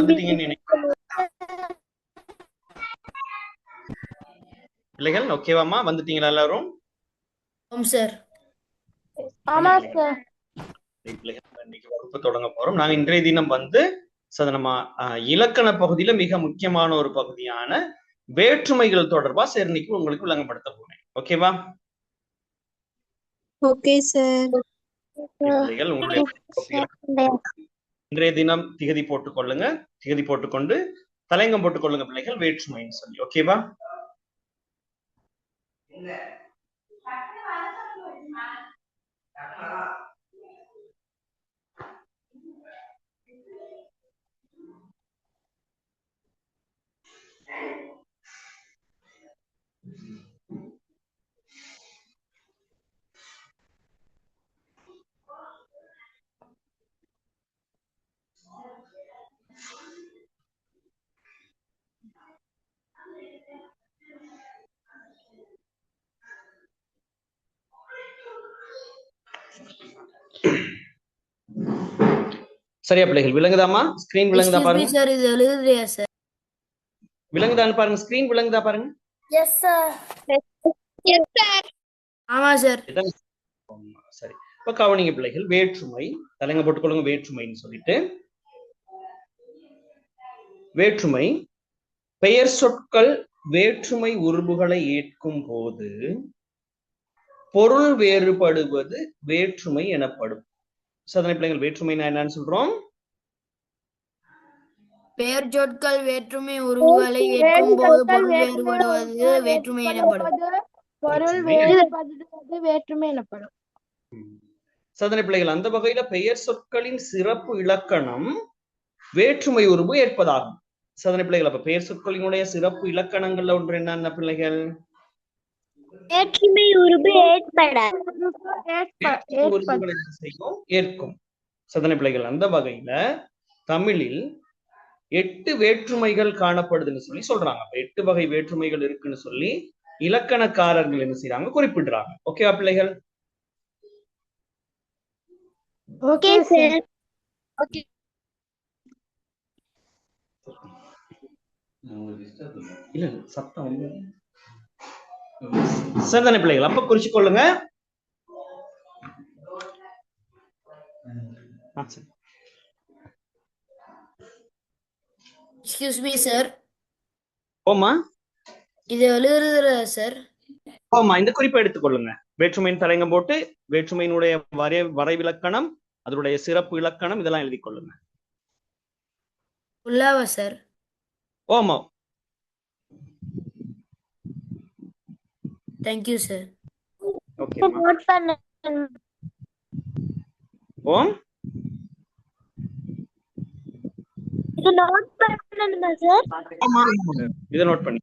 வந்துட்டீங்கன்னு நினைக்கிறேன். பிள்ளைகள் ஓகேவாமா, வந்துட்டீங்களா எல்லாரும்? சார். ஆமா சார். பிள்ளைகள் இன்னைக்கு வகுப்பு தொடங்க போறோம். நாங்க இன்றைய தினம் வந்து நம்ம இலக்கண பகுதியில மிக முக்கியமான ஒரு பகுதியான வேற்றுமைகள் தொடர்பா இன்னைக்கு உங்களுக்கு விளங்கப்படுத்த போறேன். ஓகேவா? Okay sir. பிள்ளைகள் உங்களுடைய இன்றைய தினம் திகதி போட்டுக்கொள்ளுங்க. திகதி போட்டுக்கொண்டு தலையங்கம் போட்டுக்கொள்ளுங்க பிள்ளைகள், வேற்றுமைன்னு சொல்லி. ஓகேவா? சரியா பிள்ளைகள், விளங்குதாமா? ஸ்கிரீன் விளங்குதா பாருங்க. சார் இது எழுதுறியா சார்? விளங்குதான்னு பாருங்க. ஸ்கிரீன் விளங்குதா பாருங்க. Yes sir. Yes sir. ஆமா சார். சரி, இப்ப கவனிங்க பிள்ளைகள், வேற்றுமை தலைங்க போட்டுக்கொள்ளுங்க. வேற்றுமைன்னு சொல்லிட்டு, வேற்றுமை பெயர் சொற்கள் வேற்றுமை உருபுகளை ஏற்கும் போது பொருள் வேறுபடுவது வேற்றுமை எனப்படும். சாதனை பிள்ளைகள், வேற்றுமை என்னன்னு சொல்றோம்? பெயர் சொற்கள் வேற்றுமை உருவுகளை ஏற்கும் போது பொருள் வேறுபடுவது வேற்றுமை எனப்படும். பொருள் வேறுபடுவது வேற்றுமை எனப்படும். சாதனை பிள்ளைகள், அந்த வகையில பெயர் சொற்களின் சிறப்பு இலக்கணம் வேற்றுமை உருவு ஏற்பதாகும். சாதனை பிள்ளைகள், அப்ப பெயர் சொற்களினுடைய சிறப்பு இலக்கணங்கள்ல ஒன்று என்னென்ன பிள்ளைகள்? வேற்றுமை உருவு ஏற்கும். சாதனை பிள்ளைகள், அந்த வகையில தமிழில் 8 வேற்றுமைகள் காணப்படுதுன்னு சொல்லி சொல்றாங்க. 8 வகை வேற்றுமைகள் இருக்குன்னு சொல்லி இலக்கணக்காரர்கள் என்ன செய்யறாங்க, குறிப்பிடுறாங்க. ஓகேவா பிள்ளைகள்? Okay sir. ஓகே. இல்ல சத்தம் வந்து சரிதானே பிள்ளைகள்? அப்ப குறிச்சு கொள்ளுங்க. Excuse me sir. ஓமா, இது எழுதுறதா சார்? ஆமா, இந்த குறிப்பை எடுத்துக்கொள்ளுங்க. வேற்றுமையின் தலையங்கம் போட்டு வேற்றுமையினுடைய வரைவிலக்கணம், அதனுடைய சிறப்பு இலக்கணம், இதெல்லாம் எழுதி கொள்ளுங்க. உள்ளாவா சார்? ஓமா. Thank you sir. ஓகே. நோட் பண்ணு. ஓம், இது நோட் பண்ணணுமா சார்? ஆமா, இத நோட் பண்ணி.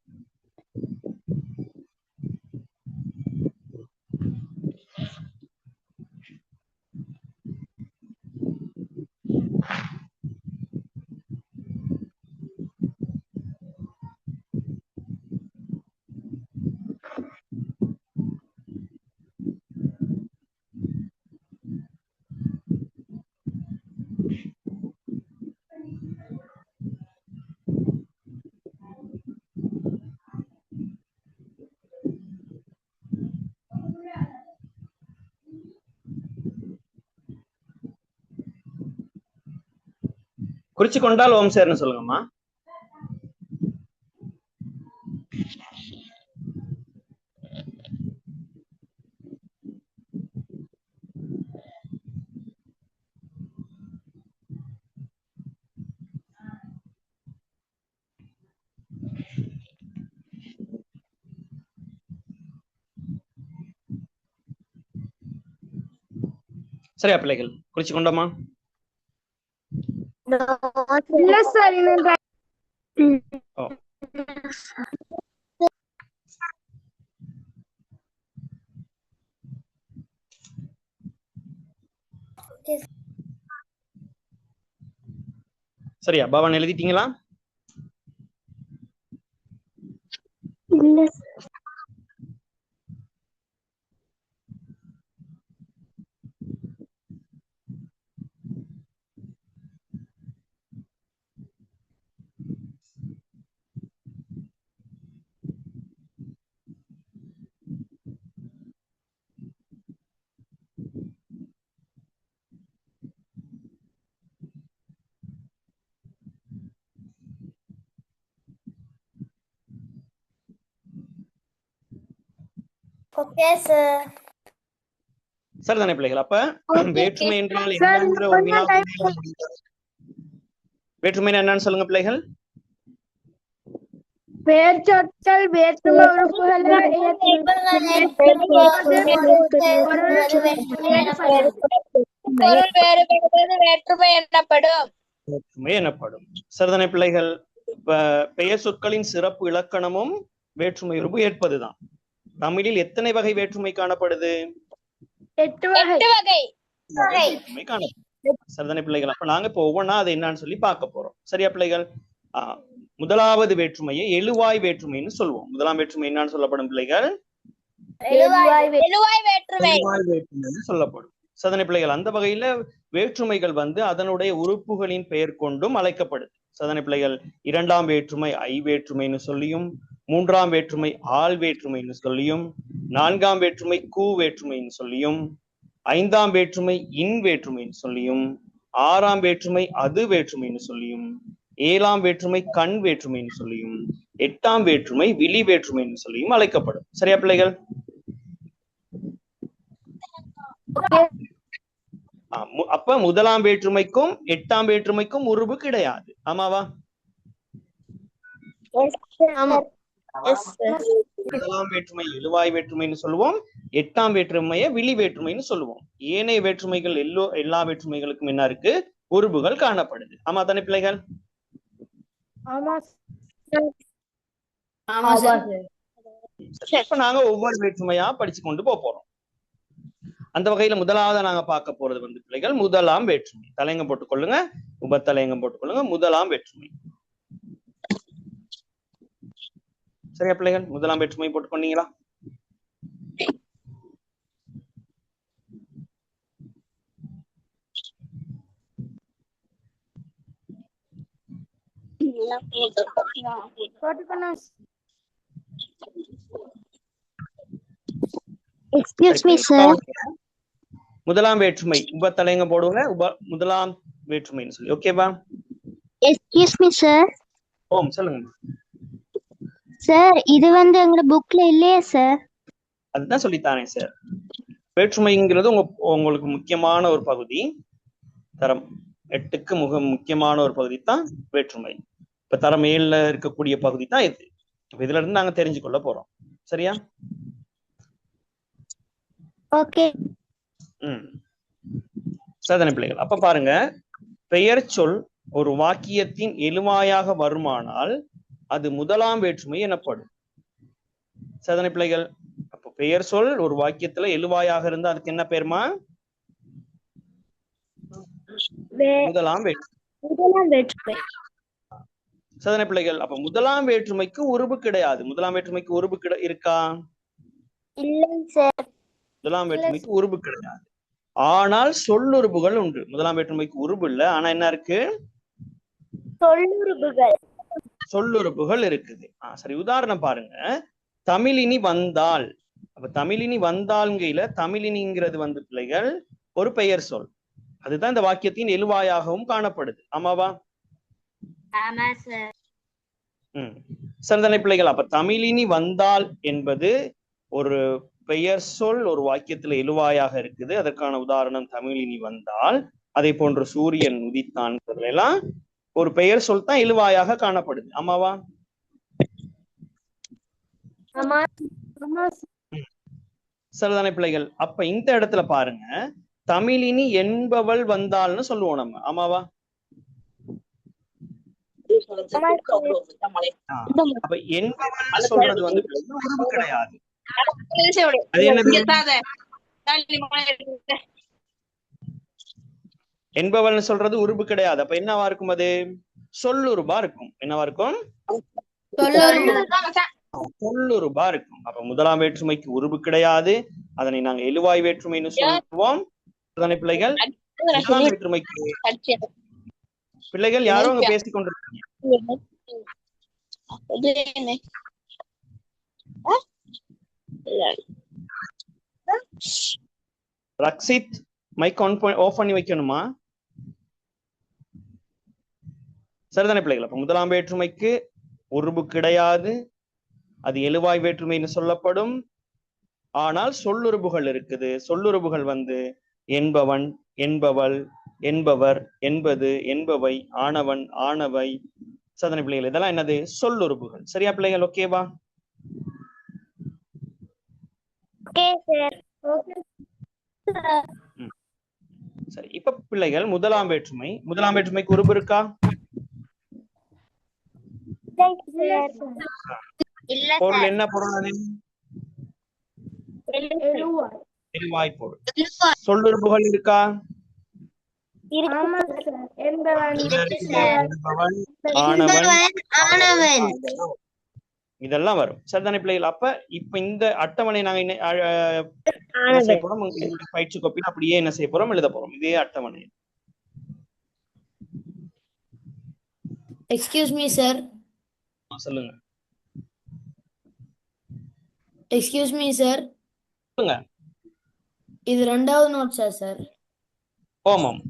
குறிச்சு கொண்டால் ஓம் சேர்னு சொல்லுங்கம்மா. சரியா பிள்ளைகள், குறிச்சு கொண்டோமா? இல்ல சார். சரியா பவன் எழுதிட்டீங்களா? இல்ல ஓகே சார். சரிதானே பிள்ளைகள்? அப்ப வேற்றுமை என்றால் Sir, என்னங்கிற ஒரு கொஞ்சம் வினாவுக்கு time விடை முடியாது. வேற்றுமை என்னன்னு சொல்லுங்க பிள்ளைகள். வேர்ச்சொற்கள் வேற்றுமை உறுப்புகளை பொருள் வேறுபடுவது வேற்றுமை எனப்படும். வேற்றுமை எனப்படும். சரிதானே பிள்ளைகள்? இப்ப பெயர் சொற்களின் சிறப்பு இலக்கணமும் வேற்றுமை உறுப்பு ஏற்பதுதான். தமிழில் எத்தனை வகை வேற்றுமை காணப்படுது? 8 வகை. வேற்றுமை காணப்படுது. சரிதானே பிள்ளைகள்? அப்ப நாங்க இப்ப ஒவ்வொன்றா அதை என்னன்னு சொல்லி பார்க்க போறோம். சரியா பிள்ளைகள்? முதலாவது வேற்றுமையை எழுவாய் வேற்றுமைன்னு சொல்லுவோம். முதலாம் வேற்றுமை என்னன்னு சொல்லப்படும் பிள்ளைகள்? எழுவாய் வேற்றுமை. எழுவாய் வேற்றுமைன்னு சொல்லப்படும். சரிதானே பிள்ளைகள்? அந்த வகையில வேற்றுமைகள் அதனுடைய உறுப்புகளின் பெயர் கொண்டும் அழைக்கப்படுது. சரிதானே பிள்ளைகள்? இரண்டாம் வேற்றுமை ஐ வேற்றுமைன்னு சொல்லியும், மூன்றாம் வேற்றுமை ஆள் வேற்றுமைன்னு சொல்லியும், நான்காம் வேற்றுமை கூ வேற்றுமைன்னு சொல்லியும், ஐந்தாம் வேற்றுமை இன் வேற்றுமைன்னு சொல்லியும், ஆறாம் வேற்றுமை அது வேற்றுமைன்னு சொல்லியும், ஏழாம் வேற்றுமை கண் வேற்றுமைன்னு சொல்லியும், எட்டாம் வேற்றுமை விழி வேற்றுமைன்னு சொல்லியும் அழைக்கப்படும். சரியா பிள்ளைகள்? அப்ப முதலாம் வேற்றுமைக்கும் எட்டாம் வேற்றுமைக்கும் உருவு கிடையாது. ஆமாவா? முதலாம் வேற்றுமை எழுவாய் வேற்றுமைன்னு சொல்லுவோம், எட்டாம் வேற்றுமையை விழி வேற்றுமைன்னு சொல்லுவோம். ஏனைய வேற்றுமைகள் எல்லா வேற்றுமைகளுக்கும் என்ன இருக்கு? உருவுகள் காணப்படுது. ஆமா தானே பிள்ளைகள்? இப்ப நாங்க ஒவ்வொரு வேற்றுமையா படிச்சு கொண்டு போறோம். அந்த வகையில முதலாவது நாங்க பார்க்க போறது பிள்ளைகள் முதலாம் வேற்றுமை. தலையங்கம் போட்டுக்கொள்ளுங்க, உபத்தலையங்கம் போட்டுக்கொள்ளுங்க. முதலாம் வேற்றுமை. சரியா பிள்ளைகள்? முதலாம் வேற்றுமை போட்டுக்கொண்டீங்களா? Excuse me, sir. முதலாம் வேற்றுமை உபத்தலையங்கம் போடுங்க. முதலாம் வேற்றுமைன்னு சொல்லி. ஓகேவா? Excuse me, sir. ஓம் சொல்லுங்க. சார் இது எங்க புக்ல இல்லையே சார். அதுதான் சொல்லித்தானே சார். வேற்றுமைங்கிறது உங்களுக்கு முக்கியமான ஒரு பகுதி. தரம் 8க்கு முக்கியமான ஒரு பகுதி தான் வேற்றுமை. இப்ப தரம் 7ல இருக்கக்கூடிய பகுதி தான் இது. இதுல இருந்து நாங்க தெரிஞ்சு கொள்ள போறோம். சரியா? ஓகே. சரிதானே பிள்ளைகள்? அப்ப பாருங்க, பெயர் சொல் ஒரு வாக்கியத்தின் எழுவாயாக வருமானால் அது முதலாம் வேற்றுமை எனப்படும். சரிதானே பிள்ளைகள்? அப்ப பெயர் சொல் ஒரு வாக்கியத்துல எழுவாயாக இருந்தா அதுக்கு என்ன பேருமா? முதலாம் வேற்றுமை. சரிதானே பிள்ளைகள்? அப்ப முதலாம் வேற்றுமைக்கு உருவு கிடையாது. முதலாம் வேற்றுமைக்கு உருவு இருக்கா? இல்லைங்க சார். முதலாம் வேற்றுமைக்கு உருவு கிடையாது. ஆனால் சொல்லுறுப்புகள் உண்டு. முதலாம் வேற்றுமைக்கு உருவு இல்ல, ஆனா என்ன இருக்கு? சொல்லுறுப்புகள் இருக்குது. சரி, உதாரணம் பாருங்க. தமிழினி வந்தால். அப்ப தமிழினி வந்தால்கையில தமிழினிங்கிறது பிள்ளைகள் ஒரு பெயர் சொல். அதுதான் இந்த வாக்கியத்தின் எழுவாயாகவும் காணப்படுது. ஆமாவா? ஆமா சார். சரிதானே பிள்ளைகள்? அப்ப தமிழினி வந்தால் என்பது ஒரு பெயர் சொல், ஒரு வாக்கியத்துல எழுவாயாக இருக்குது. அதற்கான உதாரணம் தமிழினி வந்தால். அதே போன்று சூரியன் உதித்தான் எல்லாம் ஒரு பெயர் சொல் தான் எழுவாயாக காணப்படுது. ஆமாவா? சரிதானே பிள்ளைகள்? அப்ப இந்த இடத்துல பாருங்க, தமிழினி என்பவள் வந்தால்னு சொல்லுவோம் நம்ம. ஆமாவா? அப்ப என்பவள் சொல்றது உருவு கிடையாது. என்பவள்னு சொல்றது உருவு கிடையாது. அப்ப என்னவா இருக்கும்? அது சொல்லுருபா இருக்கும். என்னவா இருக்கும்? சொல்லுருபா இருக்கும். அப்ப முதலாம் வேற்றுமைக்கு உருவு கிடையாது. அதனை நாங்க எழுவாய் வேற்றுமைன்னு சொல்லுவோம். பிள்ளைகள் முதலாம் வேற்றுமைக்கு பிள்ளைகள் யாரும் அங்க பேசிக் கொண்டிருக்கீங்க. ரக்ஷித் மைக் ஆஃப் பண்ணி வைக்கணுமா? சரிதானே பிள்ளைகள்? அப்ப முதலாம் வேற்றுமைக்கு உருவு கிடையாது. அது எழுவாய் வேற்றுமைன்னு சொல்லப்படும். ஆனால் சொல்லுறுப்புகள் இருக்குது. சொல்லுறுப்புகள் வந்து என்பவன், என்பவள், என்பவர், என்பது, என்பவை, ஆனவன், ஆனவை. சாதனை பிள்ளைகள் இதெல்லாம் என்னது? சொல்லுறுப்புகள். சரியா பிள்ளைகள்? ஓகேவா? சரி, இப்ப பிள்ளைகள் முதலாம் வேற்றுமை. முதலாம் வேற்றுமைக்கு உறுப்பு இருக்கா? பொருள் என்ன பொருள்? அது எரிவாய் பொருள். சொல்லுறுப்புகள் இருக்கா? என்பவன், ஆனவன், இதெல்லாம் வரும். சரிதானே பிள்ளைகள்? அப்ப இப்ப இந்த அட்டவணை நாங்க என்ன செய்ய போறோம்? பயிற்சி கோப்பில் அப்படியே என்ன செய்ய போறோம்? எழுத போறோம் இதே அட்டவணை. Excuse me sir. சொல்லுங்க. Excuse me sir. சொல்லுங்க. இது ரெண்டாவது நோட்ஸா சார்? ஓமம்.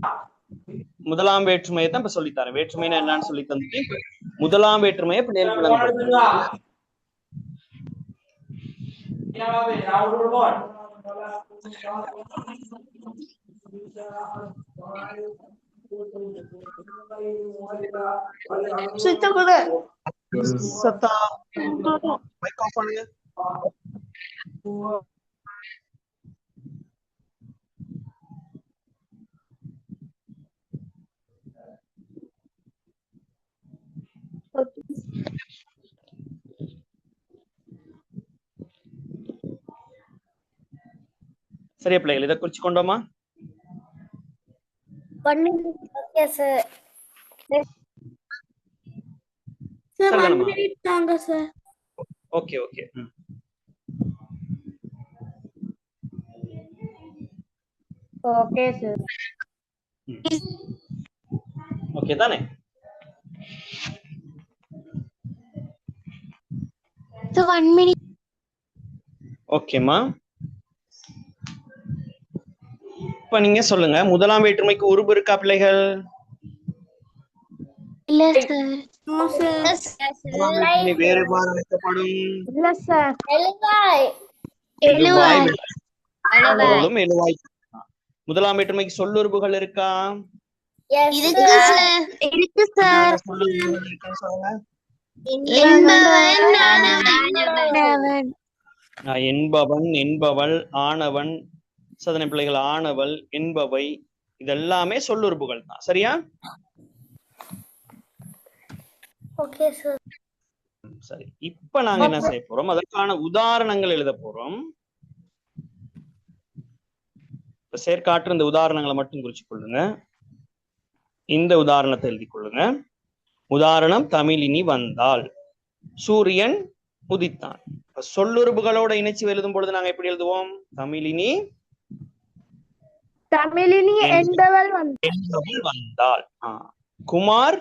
முதலாம் வேற்றுமையை தான் இப்ப சொல்லித்தரேன். வேற்றுமைனா என்னன்னு சொல்லி தந்துட்டு முதலாம் வேற்றுமையை பிள்ளைகளுக்கு விளங்கப்படுத்துறேன். சத்தா மைக் ஆஃப் பண்ணுங்க. சரியா பிள்ளைகள்? இதை குறிச்சு கொண்டோமா? Okay okay. Okay sir. Okay தானே? So 1 minute. ஓகேமா. இப்ப நீங்க சொல்லுங்க, முதலாம் வேற்றுமைக்கு உறுப்பு இருக்கா பிள்ளைகள்? இல்ல சார். No sir. வேறுபாடு அழைக்கப்படும். இல்ல சார். எழுவாய். பொருளும் எழுவாய். முதலாம் வேற்றுமைக்கு சொல்லுறுப்புகள் இருக்கா? இருக்கு சார். இருக்கு சார். சொல்லுறுப்புகள் இருக்குன்னு சொல்லுங்க. என்பவன், என்பவள், ஆனவன். சதனை பிள்ளைகள் ஆனவள், என்பவை, இதெல்லாமே சொல்லுறுப்புகள் தான். சரியா? Okay sir. சரி, இப்ப நாங்க என்ன செய்ய போறோம்? அதற்கான உதாரணங்கள் எழுத போறோம். செயற்காற்று இந்த உதாரணங்களை மட்டும் குறிச்சு கொள்ளுங்க. இந்த உதாரணத்தை எழுதி கொள்ளுங்க. உதாரணம், தமிழினி வந்தாள், சூரியன் உதித்தான். சொல்லுறுப்புகளோட இணைச்சு எழுதும் பொழுது நாங்க எப்படி எழுதுவோம்? தமிழினி என்பவள் வந்தாள். குமார்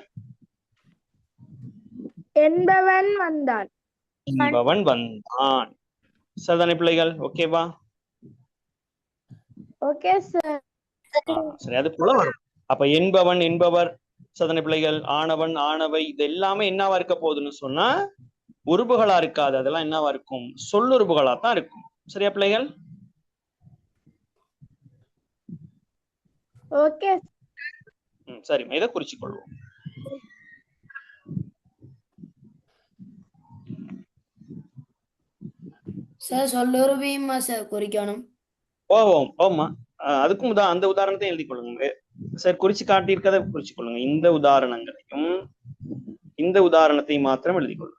என்பவன் வந்தான். சரிதானே பிள்ளைகள்? ஓகேவா? Okay sir. சரி, அது போல வரும். அப்ப என்பவன், என்பவர், சதனை பிள்ளைகள், ஆனவன், ஆனவை, இது எல்லாமே என்னவா இருக்க போகுதுன்னு சொன்னா உறுப்புகளா இருக்காது. அதெல்லாம் என்னவா இருக்கும்? சொல்லுறுப்புகளா தான் இருக்கும். சரியா பிள்ளைகள்? ஓகே. சரி, இதை குறிச்சு கொள்வோம். Sir சொல்லுறுப்பையுமா sir குறிக்கணும்? ஓம் ஓமா. அதுக்கும் அந்த உதாரணத்தை எழுதி கொள்ளுங்க. சார் குறிச்சு காட்டியிருக்கதை குறிச்சு கொள்ளுங்க. இந்த உதாரணங்களையும் இந்த உதாரணத்தை மாத்திரம் எழுதி கொள்ளுங்க.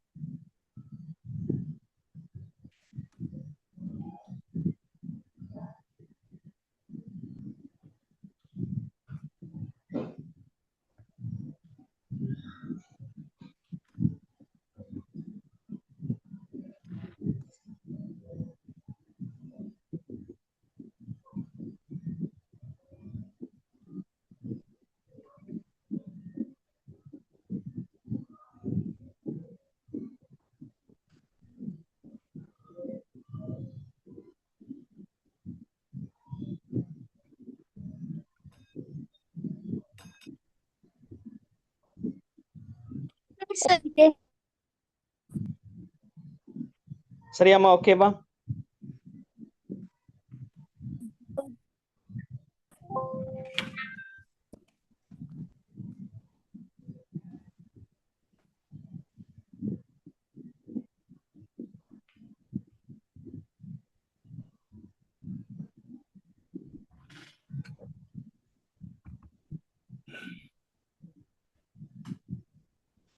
சரியாமா? ஓகேவா?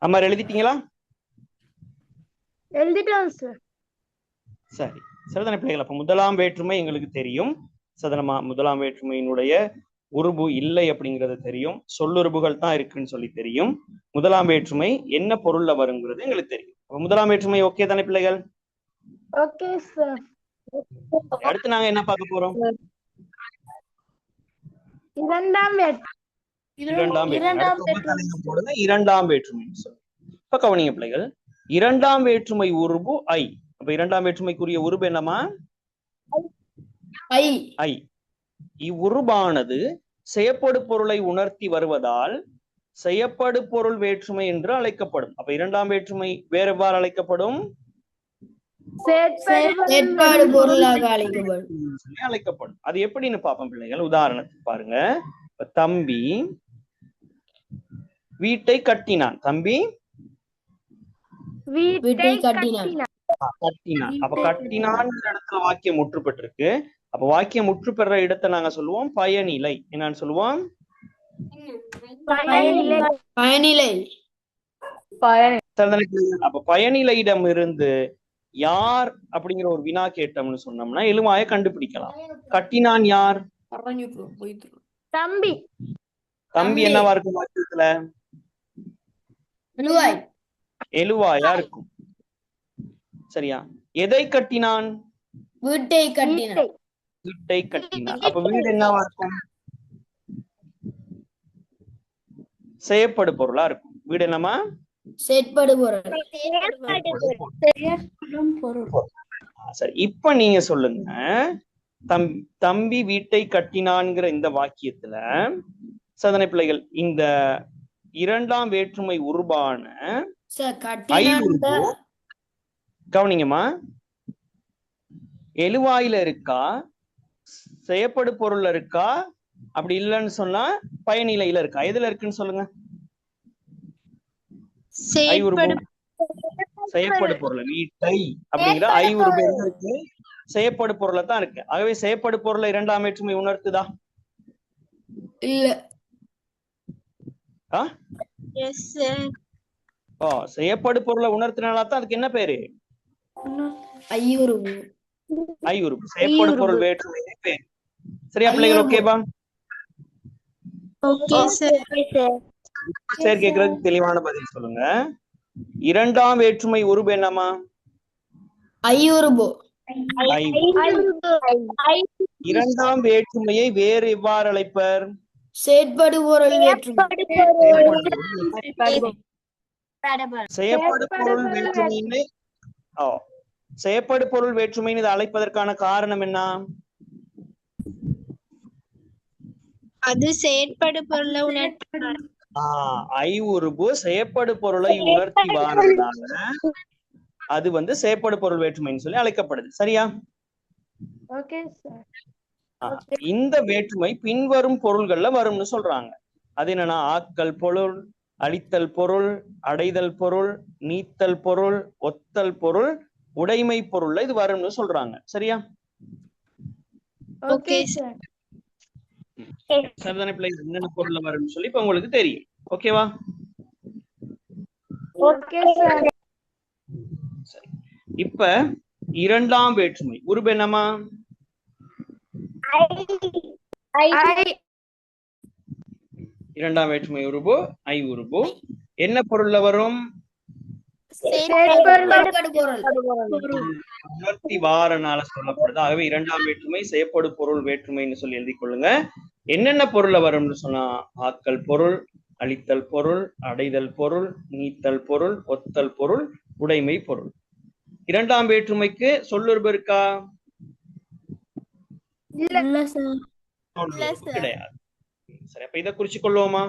அம்மா எழுதிட்டீங்களா? எழுதிட்டோம் சார். சரி, சரிதானே பிள்ளைகள்? அப்ப முதலாம் வேற்றுமை எங்களுக்கு தெரியும். சதனமா முதலாம் வேற்றுமையினுடைய உருபு இல்லை அப்படிங்கிறது தெரியும். சொல்லுறுப்புகள் தான் இருக்குன்னு சொல்லி தெரியும். முதலாம் வேற்றுமை என்ன பொருள்ல வருங்கிறது எங்களுக்கு தெரியும். அப்ப முதலாம் வேற்றுமை ஓகே தானே பிள்ளைகள்? Okay sir. அடுத்து நாங்க என்ன பார்க்க போறோம்? இரண்டாம் வேற்றுமை. இரண்டாம் வேற்றுமை. அடுத்த உபத்தலைப்பு போடுங்க, இரண்டாம் வேற்றுமை சொல்லு. இப்ப கவனிங்க பிள்ளைகள், இரண்டாம் வேற்றுமை உருபு ஐ. அப்ப இரண்டாம் வேற்றுமைக்குரிய உருபு என்னமா? ஐ. ஐ. இவ்வுருபானது செய்யப்படு பொருளை உணர்த்தி வருவதால் செய்யப்படு பொருள் வேற்றுமை என்று அழைக்கப்படும். அப்ப இரண்டாம் வேற்றுமை வேறு எவ்வாறு அழைக்கப்படும்? செயற்பாடு பொருளாக அழைக்கப்படும். அது எப்படின்னு பார்ப்போம் பிள்ளைகள். உதாரணத்துக்கு பாருங்க, தம்பி வீட்டை கட்டினான். தம்பி வீட்டை கட்டினான். கட்டினான். அப்ப கட்டினான் இடத்துல வாக்கியம் முற்று பெற்றிருக்கு. அப்ப வாக்கியம் முற்று பெற இடத்தை நாங்க சொல்லுவோம் பயனிலை. என்னன்னு சொல்லுவோம்? பயனிலை. அப்ப பயனிலையிடம் இருந்து யார் அப்படிங்கிற ஒரு வினா கேட்டோம்னு சொன்னோம்னா எலுவாய கண்டுபிடிக்கலாம். கட்டினான் யார்? தம்பி. தம்பி என்னவா இருக்கும் வாக்கியத்துல? எழுவாயா இருக்கும். சரியா? எதை கட்டினான்? வீட்டை கட்டினான். வீட்டை கட்டினான். அப்ப வீடு என்னவா இருக்கும்? செய்யப்படு பொருளா இருக்கும். வீடு என்னமா? செயற்படு பொருள். சரி, இப்ப நீங்க சொல்லுங்க, தம்பி வீட்டை கட்டினான்ங்கிற இந்த வாக்கியத்துல சதனை பிள்ளைகள் இந்த இரண்டாம் வேற்றுமை உருபான ஐ உருபு கவனிங்கம்மா, எழுவாயில இருக்கா, செய்யப்படு பொருள்ல இருக்கா, அப்படி இல்லைன்னு சொன்னா பயனிலையில இருக்கா? எதுல இருக்குன்னு சொல்லுங்க. ஐ உருபு செய்யப்படு பொருள். வீட்டை அப்படிங்கிற ஐ உருபு எங்க இருக்கு? செய்யப்படு பொருளை தான் இருக்கு. ஆகவே செய்யப்படு பொருளை இரண்டாம் வேற்றுமை உணர்த்துதா? இல்ல. செய்யப்படு பொருளை உணர்த்தினால தான் அதுக்கு என்ன பேரு? ஐ உருபு. ஐ உருபு. செய்யப்படு பொருள் வேற்றுமை பேர். சரியா பிள்ளைகள்? ஓகேவா? சரி, கேட்கறதுக்கு தெளிவான பதில் சொல்லுங்க. இரண்டாம் வேற்றுமை உருபு என்னமா? ஐ உருபு. இரண்டாம் வேற்றுமையை வேறு எவ்வாறு அழைப்பர்? செயற்படு பொருள் வேற்றுமை. செய்யப்படு பொருள் வேற்றுமையினை செய்யப்படு பொருள் வேற்றுமைன்னு இதை அழைப்பதற்கான காரணம் என்ன? அது செயற்படு பொருளை உணர்த்தி ஐ உருபு செய்யப்படு பொருளை உணர்த்தி வாரதுனால அது செய்யப்படு பொருள் வேற்றுமைன்னு சொல்லி அழைக்கப்படுது. சரியா? இந்த வேற்றுமை பின்வரும் பொருள்கள்ல வரும்னு சொல்றாங்க. அது என்னன்னா, ஆக்கல் பொருள், அழித்தல் பொருள், அடைதல் பொருள், நீத்தல் பொருள், ஒத்தல் பொருள், உடைமை பொருள்ல இது வரும்னு சொல்றாங்க. சரியா? சரிதானே பிள்ளை? என்னென்ன பொருள்ல வரும்னு சொல்லி இப்ப உங்களுக்கு தெரியும். ஓகேவா? சரி, இப்ப இரண்டாம் வேற்றுமை உருபு என்னமா? இரண்டாம் வேற்றுமை உருபு ஐ உருபு. என்ன பொருள்ல வரும்? உணர்த்தி வாரனால சொல்லப்படுது. ஆகவே இரண்டாம் வேற்றுமை செய்யப்படு பொருள் வேற்றுமைன்னு சொல்லி எழுதி கொள்ளுங்க. என்னென்ன பொருள்ல வரும்னு சொன்னா, ஆக்கல் பொருள், அழித்தல் பொருள், அடைதல் பொருள், நீத்தல் பொருள், ஒத்தல் பொருள், உடைமை பொருள். இரண்டாம் வேற்றுமைக்கு சொல்லுறுப்பு இருக்கா? கிடையாது. சரி, அப்ப இதை குறிச்சு கொள்வோமா?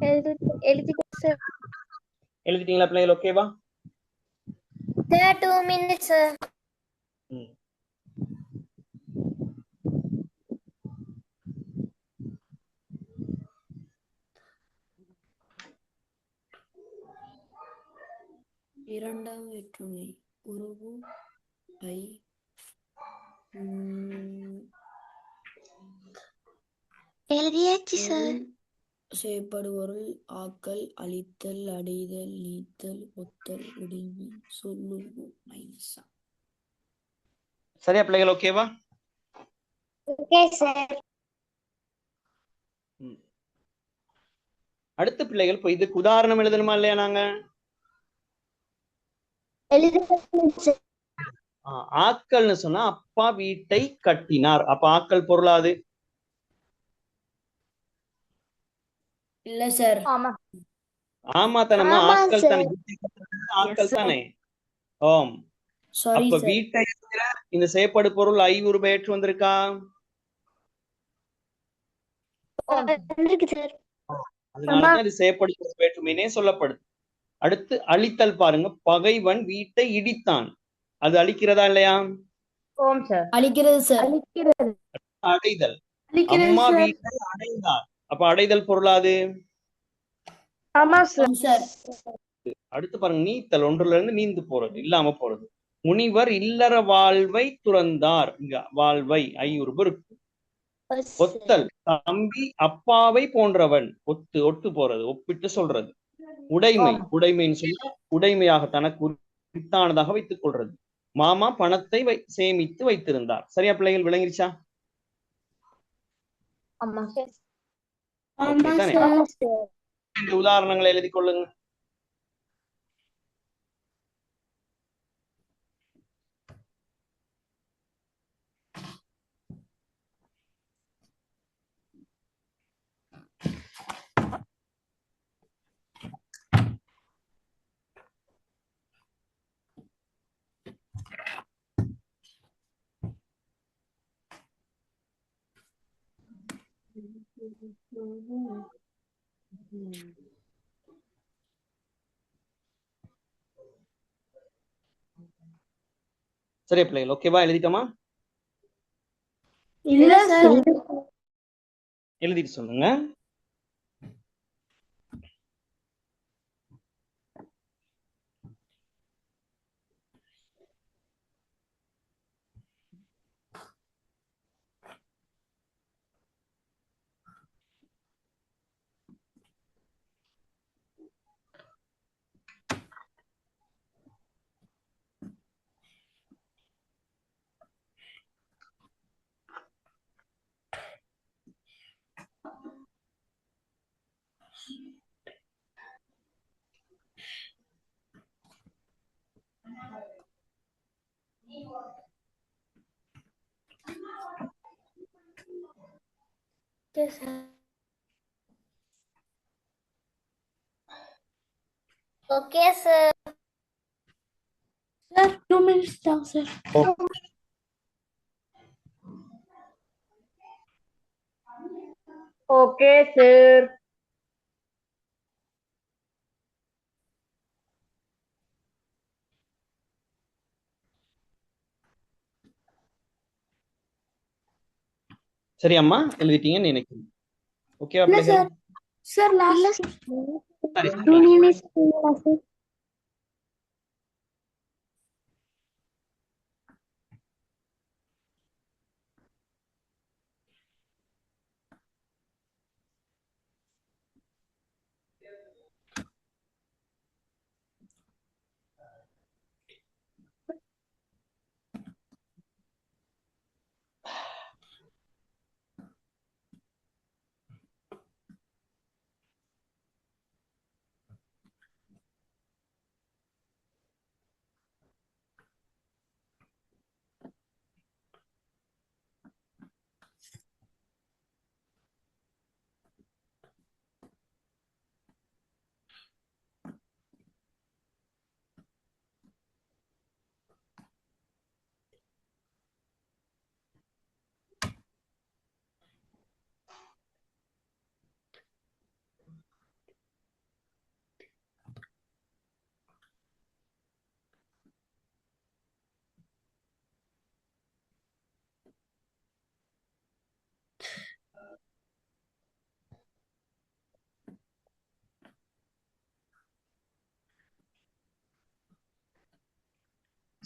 எழுதிட்டேன் சார். எழுதிட்டீங்களா பிள்ளைகள்? ஓகேவா? Sir 2 minutes sir. ம். இரண்டாம் வேற்றுமை உருவு ஐ எழுதியாச்சு சார். பொருள் செய்யப்படுபொருள் ஆக்கல், அழித்தல், அடைதல், நீத்தல், ஒத்தல், உடைமை, சொல்லுவு, மைனஸா. சரியா பிள்ளைகள்? ஓகேவா? Okay sir. அடுத்த பிள்ளைகள் இப்போ இதுக்கு உதாரணம் எழுதணுமா இல்லையா? நாங்க எழுதிட்டேன் சார். ஆக்கல்னு சொன்னா அப்பா வீட்டை கட்டினார். அப்ப ஆக்கல் பொருளாது? இல்ல சார். ஆமா. ஆமா தானம்மா, ஆமா ஆக்கல் சார். தானே, ஆக்கல் தானே. ஆம். சாரி அப்ப சார். வீட்டை இருக்கிற இந்த செய்யப்படு பொருள் ஐ உருபெயற்று வந்திருக்கா? வந்திருக்கு சார். அதனாலதான் இது செய்யப்படு பொருள் வேற்றுமைனே சொல்லப்படுது. அடுத்து அழித்தல் பாருங்க. பகைவன் வீட்டை இடித்தான். அது அழிக்கிறதா இல்லையா? ஓம் சார். அழிக்கிறது சார். அழிக்கிறது. அடைதல். அழிக்கிறது அம்மா சார். வீட்டை அடைந்தார். அப்ப அடைதல் பொருளாது? ஆமா சார். ஆம் சார். அடுத்து பாருங்க, நீத்தல். ஒன்றுல இருந்து நீந்து போறது, இல்லாம போறது. முனிவர் இல்லற வாழ்வை துறந்தார். இங்க வாழ்வை ஐ உருபு இருக்கு. ஒத்தல் தம்பி அப்பாவை போன்றவன். ஒத்து ஒட்டு போறது, ஒப்பிட்டு சொல்றது. உடைமை, உடைமைன்னு சொன்னா உடைமையாக தனக்கு உரித்தானதாக வைத்துக் கொள்றது. மாமா பணத்தை சேமித்து வைத்திருந்தார். சரியா பிள்ளைகள்? விளங்கிருச்சா? ஆமா சார். ஓகே தானே? இந்த உதாரணங்களை எழுதி கொள்ளுங்க. சரியா பிள்ளைகள்? ஓகேவா? எழுதிட்டோமா? இல்ல சார். எழுதிட்டு சொல்லுங்க. Okay sir. Okay sir. Sir 2 minutes தான் சார். Okay sir. சரி அம்மா, எழுதிட்டீங்கன்னு நினைக்கிறேன். ஓகேவா பிள்ளைகள்? சார் லாஸ்ட் சரி, 2 minutes சார்.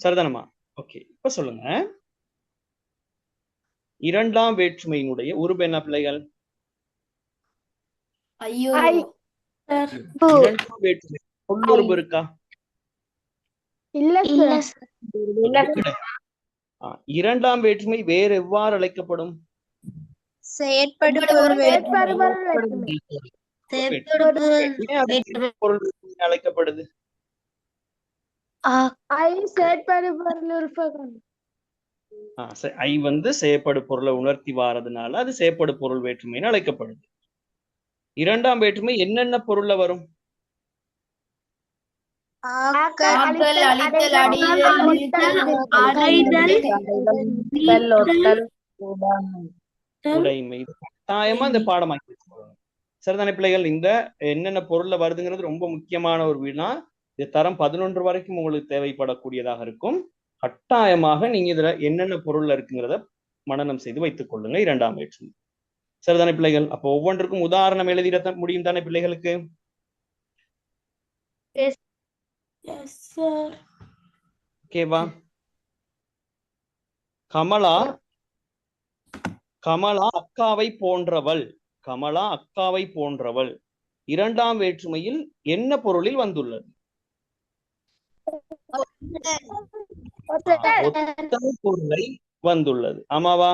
சரிதானமா? ஓகே, இப்ப சொல்லுங்க. இரண்டாம் வேற்றுமையினுடைய உருபு என்ன பிள்ளைகள்? ஐயுருவு. இரண்டாம் வேற்றுமை சொல்லுருபு இருக்கா? இல்ல சார். கிடையாது. இரண்டாம் வேற்றுமை வேறு எவ்வாறு அழைக்கப்படும்? செயற்படுபொருள் வேற்றுமை. ஏன் அது பொருள் வேற்றுமை அழைக்கப்படுது? ஐ வந்து செயற்படு பொருளை உணர்த்தி வாரதுனால அது செயற்படு பொருள் வேற்றுமைன்னு அழைக்கப்படுது. இரண்டாம் வேற்றுமை என்னென்ன பொருள்ல வரும்? ஆக்கல், அழித்தல், அடைதல், உடைமை. இது கட்டாயமா இந்த பாடமாக்கி வச்சுக்கணும். சரிதானே பிள்ளைகள்? இந்த என்னென்ன பொருள்ல வருதுங்கிறது ரொம்ப முக்கியமான ஒரு வினா. இது தரம் 11 வரைக்கும் உங்களுக்கு தேவைப்படக்கூடியதாக இருக்கும். கட்டாயமாக நீங்க இதுல என்னென்ன பொருள்ல இருக்குங்கிறத மனனம் செய்து வைத்துக் கொள்ளுங்க. இரண்டாம் வேற்றுமை. சரிதானே பிள்ளைகள்? அப்போ ஒவ்வொன்றுக்கும் உதாரணம் எழுதிட முடியும் தானே பிள்ளைகளுக்கு? ஓகேவா? கமலா அக்காவை போன்றவள். கமலா அக்காவை போன்றவள் இரண்டாம் வேற்றுமையில் என்ன பொருளில் வந்துள்ளது? ஒத்த பொருளை வந்துள்ளது. ஆமாவா?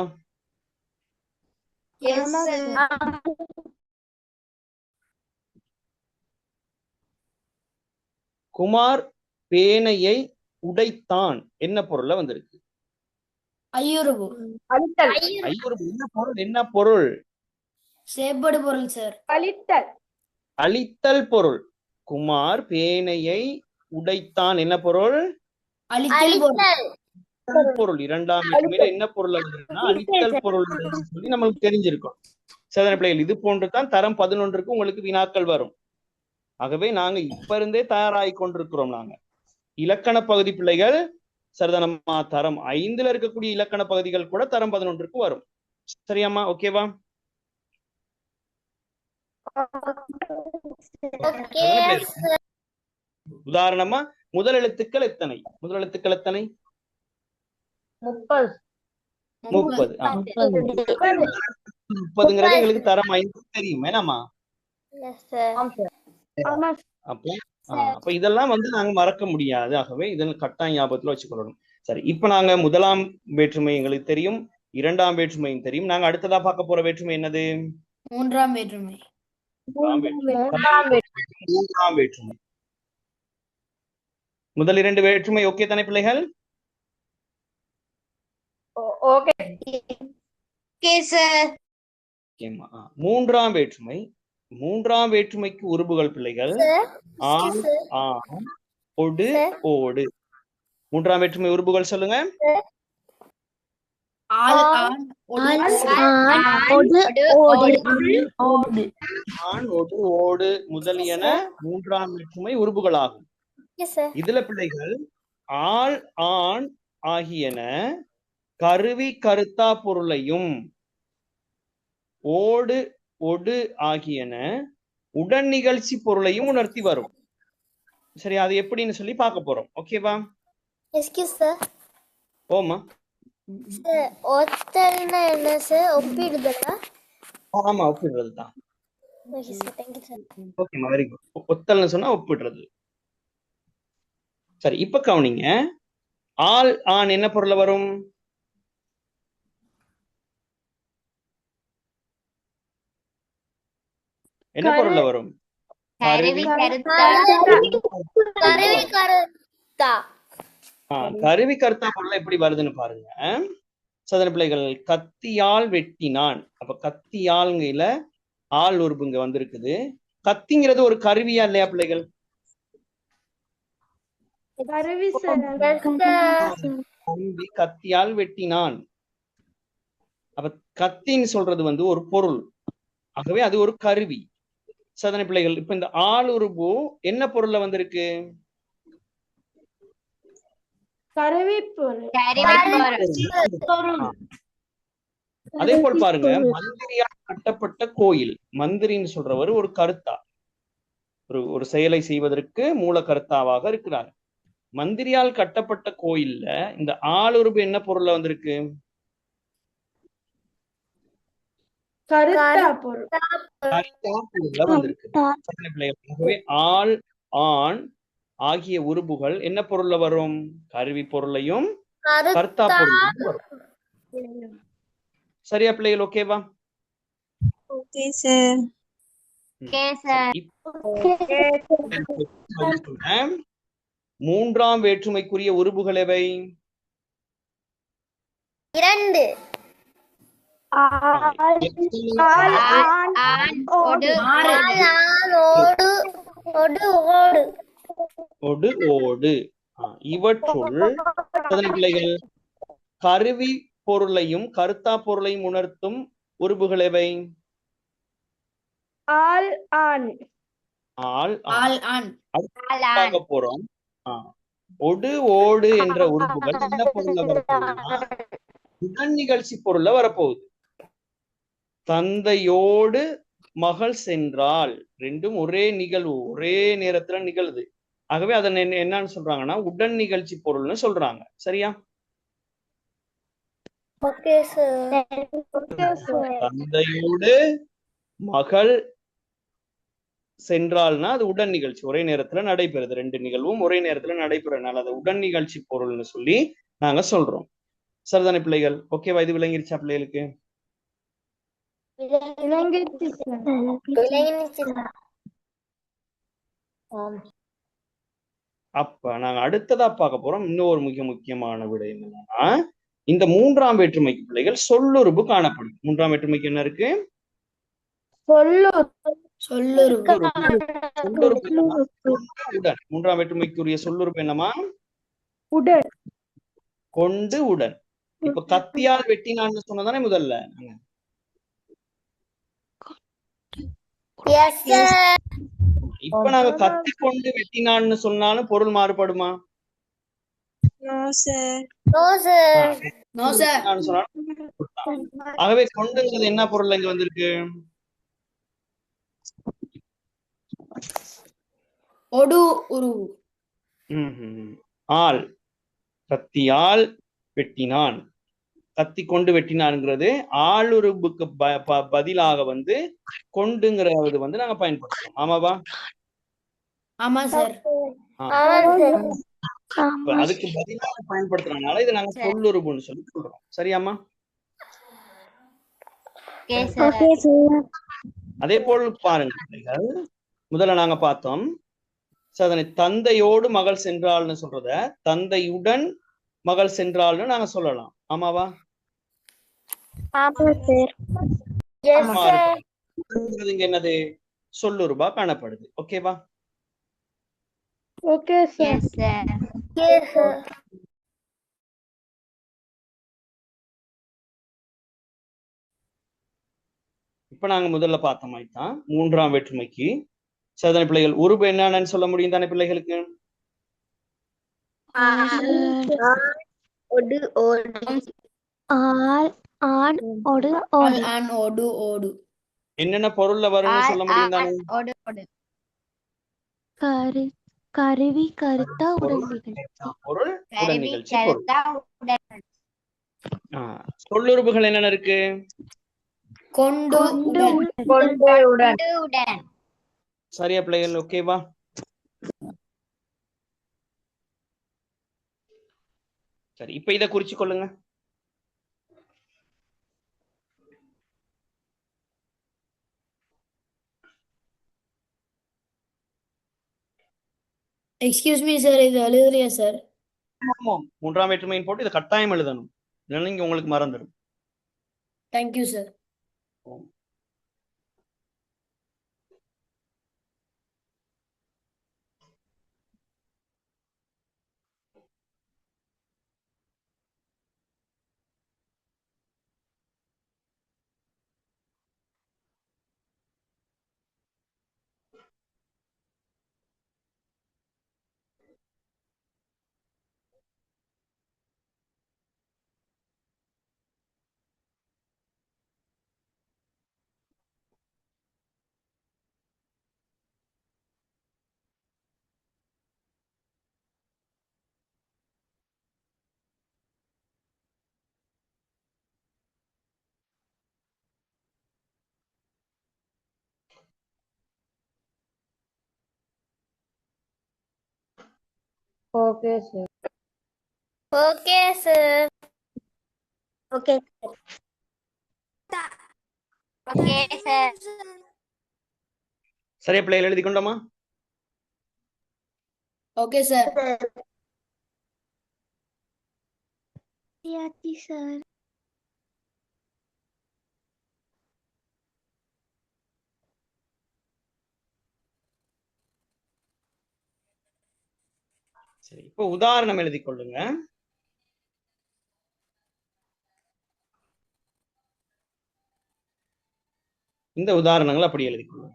குமார் பேனையை உடைத்தான் என்ன பொருள்ல வந்திருக்கு? ஐயுருவு. என்ன பொருள்? செயற்படு பொருள் சார். அழித்தல் பொருள். குமார் பேனையை உடைத்தான் என்ன பொருள்? அழித்தல் பொருள். இரண்டாம் வேற்றுமையில என்ன பொருள் வந்திருக்குன்னா அழித்தல் பொருள் சொல்லி நம்மளுக்கு தெரிஞ்சிருக்கும். சரிதான பிள்ளைகள்? இது போன்றுதான் தரம் 11க்கு உங்களுக்கு வினாக்கள் வரும். ஆகவே நாங்க இப்ப இருந்தே தயாராகி கொண்டிருக்கிறோம். நாங்க இலக்கண பகுதி பிள்ளைகள் சரிதானமா? தரம் 5ல இருக்கக்கூடிய இலக்கண பகுதிகள் கூட தரம் 11க்கு வரும். சரியாமா? ஓகேவா? உதாரணமா முதல் எழுத்துக்கள் எத்தனை? 30. 30ங்கிறது எங்களுக்கு தரம் 5 தெரியும். ஏனாமா? அப்ப இதெல்லாம் வந்து நாங்க மறக்க முடியாது. ஆகவே இதன் கட்டாய ஞாபகத்துல வச்சுக்கொள்ளணும். சரி, இப்ப நாங்க முதலாம் வேற்றுமை எங்களுக்கு தெரியும், இரண்டாம் வேற்றுமையும் தெரியும். நாங்க அடுத்ததா பார்க்க போற வேற்றுமை என்னது? மூன்றாம் வேற்றுமை. முதல் 2 வேற்றுமை ஓகே தானே பிள்ளைகள்? மூன்றாம் வேற்றுமைக்கு உருபுகள் பிள்ளைகள் ஆண், ஆண், ஒடு, ஓடு. மூன்றாம் வேற்றுமை உருபுகள் சொல்லுங்க. ஆண், ஒடு, ஓடு முதலியன மூன்றாம் வேற்றுமை உருபுகளாகும். இதுல பிள்ளைகள் ஆள், ஆண் ஆகியன கருவி கருத்தா பொருளையும், ஓடு, ஒடு ஆகியன உடன் நிகழ்ச்சி பொருளையும் உணர்த்தி வரும். சரி, அது எப்படின்னு சொல்லி பார்க்க போறோம். ஓகேவா? ஓமா. ஒத்தல்னா என்ன சார்? ஒப்பிடுதலா? ஆமா, ஒப்பிடுறது தான். ஓகேமா, வெரி குட். ஒத்தல்னு சொன்னா ஒப்பிடுறது. சரி, இப்ப கவனிங்க. ஆள், ஆண் என்ன பொருள்ல வரும்? என்ன பொருள்ல வரும்? கருவி கருத்தா பொருள் எப்படி வருதுன்னு பாருங்க. சதன பிள்ளைகள் கத்தியால் வெட்டினான். அப்ப கத்தியால்ங்கையில ஆள் உருபுங்க வந்திருக்குது. கத்திங்கிறது ஒரு கருவியா இல்லையா பிள்ளைகள்? கத்தியால் வெட்டினான். அப்ப கத்தின்னு சொல்றது வந்து ஒரு பொருள். ஆகவே அது ஒரு கருவி. சதன பிள்ளைகள் இப்ப இந்த ஆள் உருபு என்ன பொருள்ல வந்திருக்கு? அதே போல் பாருங்க, மந்திரியால் கட்டப்பட்ட கோயில். மந்திரின்னு சொல்றவர் ஒரு கருத்தா, ஒரு செயலை செய்வதற்கு மூல கருத்தாவாக இருக்கிறார். மந்திரியால் கட்டப்பட்ட கோயில்ல இந்த ஆளுருபு என்ன பொருள்ல வந்திருக்கு? கருத்தா பொருள். கர்த்தா பொருள்ல வந்திருக்கு. சரி பிள்ளைகள். ஆகவே ஆள், ஆண் ஆகிய உருபுகள் என்ன பொருள்ல வரும்? கருவி பொருளையும் கர்த்தா பொருளையும் வரும். சரியா பிள்ளைகள்? ஓகேவா? Okay sir. சரி, மூன்றாம் வேற்றுமைக்குரிய உருபுகள் எவை? 2 ஓடு. ஒடு ஓடு. இவற்றுள் பிள்ளைகள் கருவி பொருளையும் கருத்தா பொருளையும் உணர்த்தும் உருபுகள் எவை? ஆள் ஆண். ஆள் ஆள் ஆண். பார்க்க போறோம். ஒடு ஓடு என்ற உறுப்புகள் என்ன பொருள்ல வரப்போகுதுன்னா உடன் நிகழ்ச்சி பொருள்ல வரப்போகுது. தந்தையோடு மகள் சென்றால் ரெண்டும் ஒரே நிகழ்வு, ஒரே நேரத்துல நிகழுது. ஆகவே அதன் என்னன்னு சொல்றாங்கன்னா உடன் நிகழ்ச்சி பொருள்னு சொல்றாங்க. சரியா? Okay sir. தந்தையோடு மகள் சென்றால்னா அது உடன் நிகழ்ச்சி, ஒரே நேரத்துல நடைபெறுது. ரெண்டு நிகழ்வும் ஒரே நேரத்துல நடைபெறனால அது உடன் நிகழ்ச்சி பொருள்னு சொல்லி நாங்க சொல்றோம். சரிதானே பிள்ளைகள்? ஓகேவா? இது விளங்கிருச்சா பிள்ளைகளுக்கு? அப்ப நாங்க அடுத்ததா பார்க்க போறோம் இன்னொரு மிக முக்கியமான விடை என்னன்னா, இந்த மூன்றாம் வேற்றுமைக்கு பிள்ளைகள் சொல்லுறுப்பு காணப்படும். மூன்றாம் வேற்றுமைக்கு என்ன இருக்கு? சொல்லுருவு. சொல்லுறுப்பு என்னன்னா உடன். மூன்றாம் வேற்றுமைக்குரிய சொல்லுறுப்பு என்னமா? உடன். கொண்டு உடன். இப்ப கத்தியால் வெட்டினான்னு சொன்னதானே முதல்ல. இப்ப நாங்க கத்தி கொண்டு வெட்டினான்னு சொன்னாலும் பொருள் மாறுபடுமா? No sir. No sir. ஆகவே கொண்டுங்கிறது என்ன பொருள் இங்க வந்திருக்கு? ஒடு உருவு. ஆள். கத்தியால் வெட்டினான். கத்தி கொண்டு வெட்டினான்ங்கிறது ஆளுறுப்புக்கு பதிலாக வந்து கொண்டுங்கிறது வந்து நாங்க பயன்படுத்துறோம். ஆமாவா? ஆமா சார். அதுக்கு பதிலாக பயன்படுத்துறதுனால இதை நாங்க சொல்லுறுப்புன்னு சொல்லி சொல்றோம். சரியாமா? அதே போல் பாருங்க, முதல்ல நாங்க பார்த்தோம் அதனை தந்தையோடு மகள் சென்றாள்னு சொல்றத தந்தையுடன் மகள் சென்றாள்னு நாங்க சொல்லலாம். ஆமாவா? இங்க என்னது? சொல்லுறுபா காணப்படுது. ஓகேவா? Okay sir. இப்ப நாங்க முதல்ல பார்த்த மாதிரி தான் மூன்றாம் வேற்றுமைக்கு சதனை பிள்ளைகள் உருபு என்னன்னு சொல்ல முடியும் தானே பிள்ளைகளுக்கு? என்னென்ன பொருள்ல வரும்னு சொல்ல முடியும் தானே? கருவி கருத்தா உடன் பொருள் உடன் நிகழ்ச்சி பொருள். சொல்லுறுப்புகள் என்னென்ன இருக்கு? கொண்டு உடன். சரியா பிள்ளைகள்? ஓகேவா? சரி, இப்ப இதை குறிச்சு கொள்ளுங்க. எக்ஸ்கியூஸ் மீ சார், இது எழுதுறியா சார்? மூன்றாம் வேற்றுமையின் போட்டு இதை கட்டாயம் எழுதணும், இல்லைன்னா இங்க உங்களுக்கு மறந்துடும். Thank you sir. Okay sir. Okay okay sir. சரியா பிள்ளைகள் எழுதி கொண்டோமா? Okay sir. சார் சரி, இப்போ உதாரணம் எழுதி கொள்ளுங்க. இந்த உதாரணங்கள் அப்படி எழுதி கொள்ளுங்க.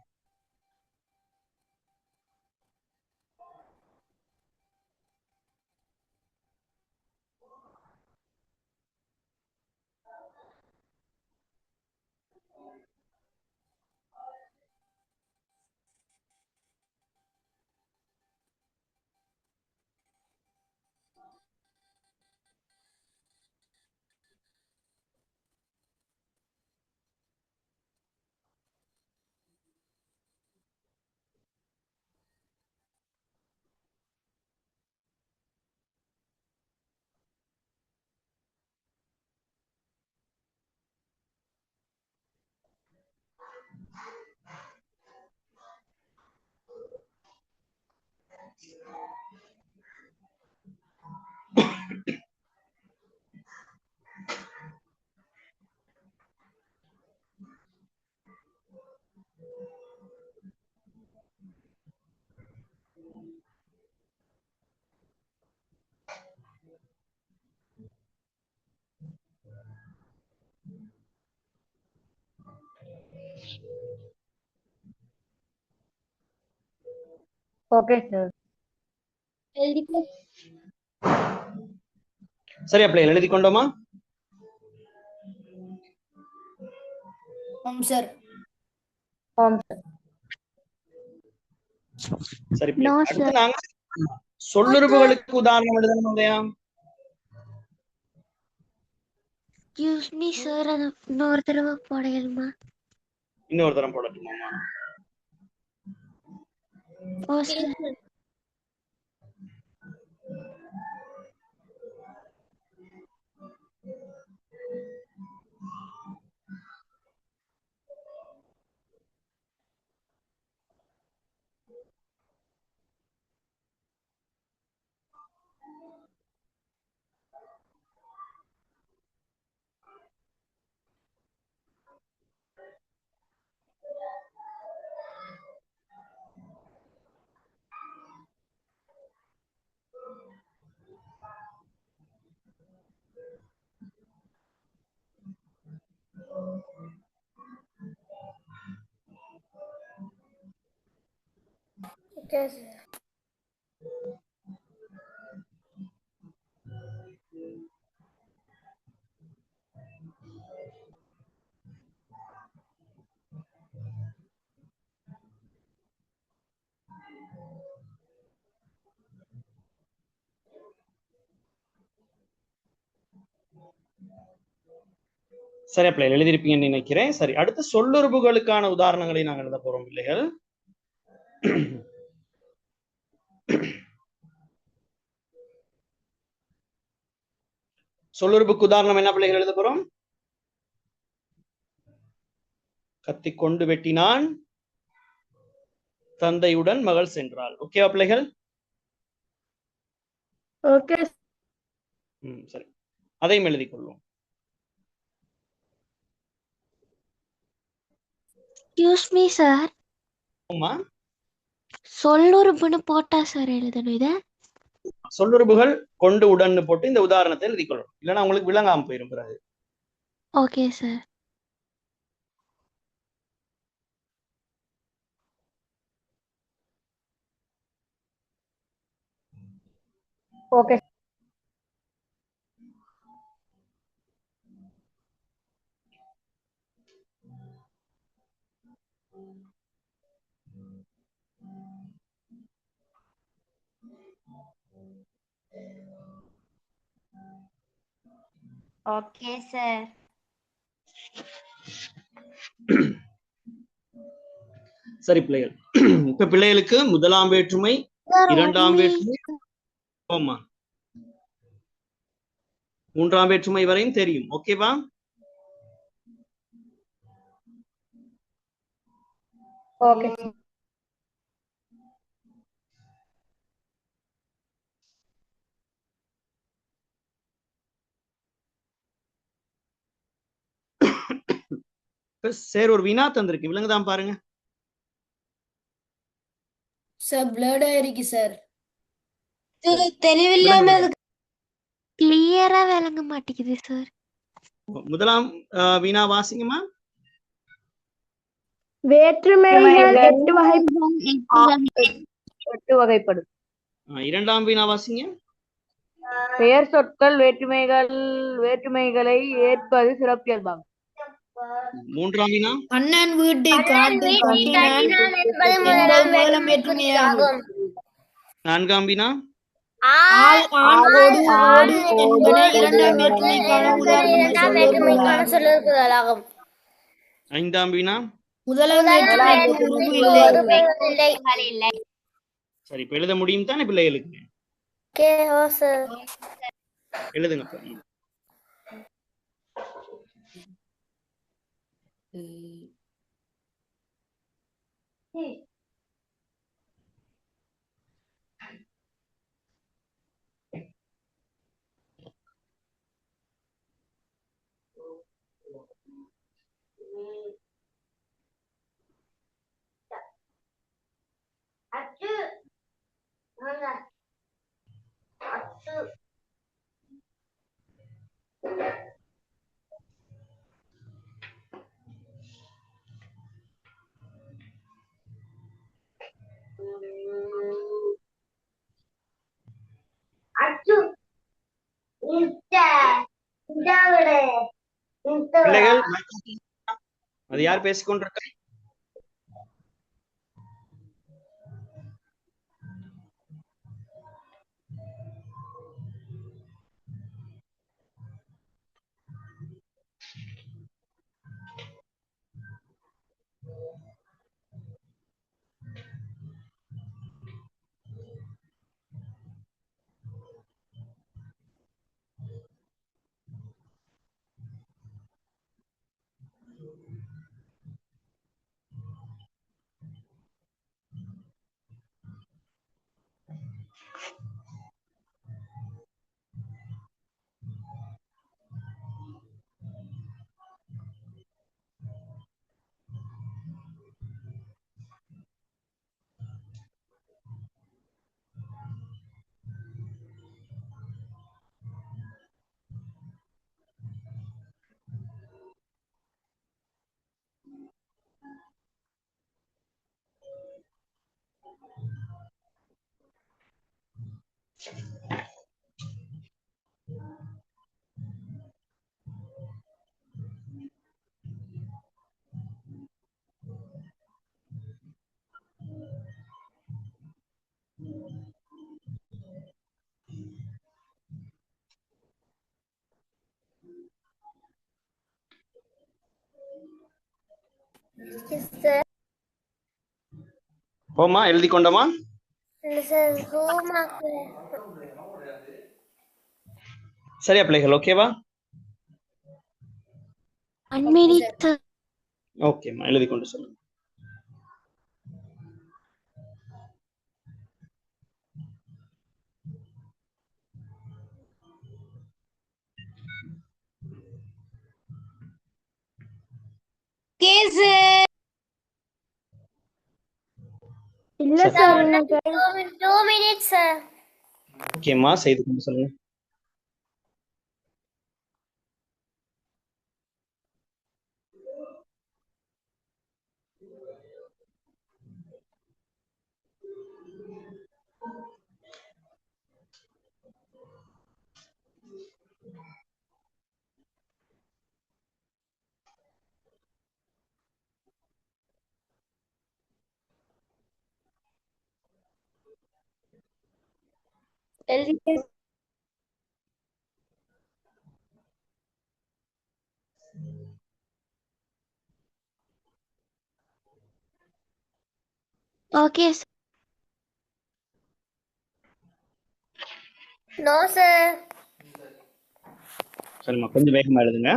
Okay sir. சரியா பிள்ளைகள் எழுதி கொண்டோமா? சார். சரி No, பிள்ளைகள், அடுத்து sir. நாங்க சொல்லுறுப்புகளுக்கு உதாரணம் எழுதணும் இல்லையா? எக்ஸ்கியூஸ் மீ சார் அது இன்னொரு தடவை போடையலுமா? இன்னொரு தரம் போடட்டுமாமா? ஓ சார். Okay sir. சரியா பிள்ளைகள் எழுதியிருப்பீங்கன்னு நினைக்கிறேன். சரி, அடுத்து சொல்லுறுப்புகளுக்கான உதாரணங்களை நாங்கள் எழுத போறோம் பிள்ளைகள். சொல்லுறுப்புக்கு உதாரணம் என்ன பிள்ளைகள் எழுத போறோம்? கத்தி கொண்டு வெட்டினான், தந்தையுடன் மகள் சென்றாள். ஓகேவா பிள்ளைகள்? ஓகே. சரி, அதையும் எழுதிக் கொள்வோம். Excuse me sir. ஆமா, சொல்லுறுப்புன்னு போட்டா சார் எழுதணும் இத? சொல்லுறுப்புகள் கொண்டு உடன்னு போட்டு இந்த உதாரணத்தை எழுதிக் கொள்ளணும். இல்லைன்னா உங்களுக்கு விளங்காம போயிரும் பிறகு. Okay sir. Okay. Okay sir. சரி பிள்ளைகள், இப்ப பிள்ளைகளுக்கு முதலாம் வேற்றுமை, இரண்டாம் வேற்றுமை, ஓமா, மூன்றாம் வேற்றுமை வரையும் தெரியும். ஓகேவா? ஓகே. சார் ஒரு வினா தந்திருக்கு, விலங்குதான் பாருங்க. சார் பிளர்டா இருக்கு சார். தெளிவில்லாம விலங்கு. கிளியரா விளங்க மாட்டேங்குது சார். முதலாம் வினா வாசிங்கம்மா. வேற்றுமைகள் வேற்றுமைகள் 8 வகைப்படும். இரண்டாம் வினா வாசிங்க. பெயர் சொற்கள் வேற்றுமைகளை ஏற்பது சிறப்பியல்பாகும். மூன்றாம் வினா. அண்ணன் வீட்டை காட்டில் கட்டினான் என்பது என்பது முதலாம் வேற்றுமையாகும். நான்காம் வினா. ஆள் ஆணோடு ஓடு என்பன இரண்டாம் வேற்றுமைக்கான உதாரண சொல்லுகளாகும். ஐந்தாம் வினா. முதலாம் வேற்றுமைக்கு உருவு இல்லை. சரி, இப்ப எழுத முடியும் தானே பிள்ளைகளுக்கு? எழுதுங்க. பிள்ளைகள், அது யார் பேசிக்கொண்டிருக்க? போமா, எழுதி கொண்டமா? சரியா பிள்ளைகள்? ஓகேவா? ஓகேம்மா, எழுதி கொண்டு சொல்லுங்க. இல்ல சார், ஓகேம்மா, செய்து கொண்டு சொல்லுங்க. Okay no sir. சரிம்மா, கொஞ்சம் வேகமா எழுதுங்க.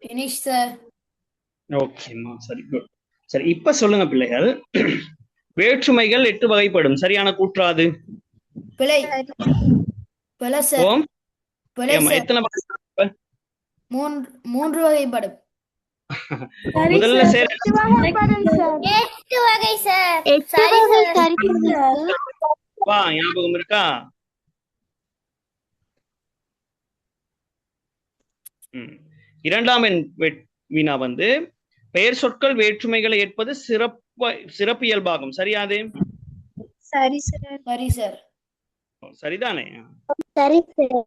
Finish sir. ஓகேம்மா, சரி, குட். சரி, இப்ப சொல்லுங்க பிள்ளைகள். வேற்றுமைகள் 8 வகைப்படும். சரியான கூற்றாது? பிழை. பிழை சார். ஓம். பிழை ஏம்மா, சார். எத்தனை வகை? மூன்று வகைப்படும். முதல்ல சேர் 8 வகை சார். 8 வகை சரி சார். வா, ஞாபகம் இருக்கா? இரண்டாம் வினா வந்து பெயர் சொற்கள் வேற்றுமைகளை ஏற்பது சிறப்பியல்பாகும். சரியாது? சரி சார். சரி சார். சரிதானே? சரி சார்.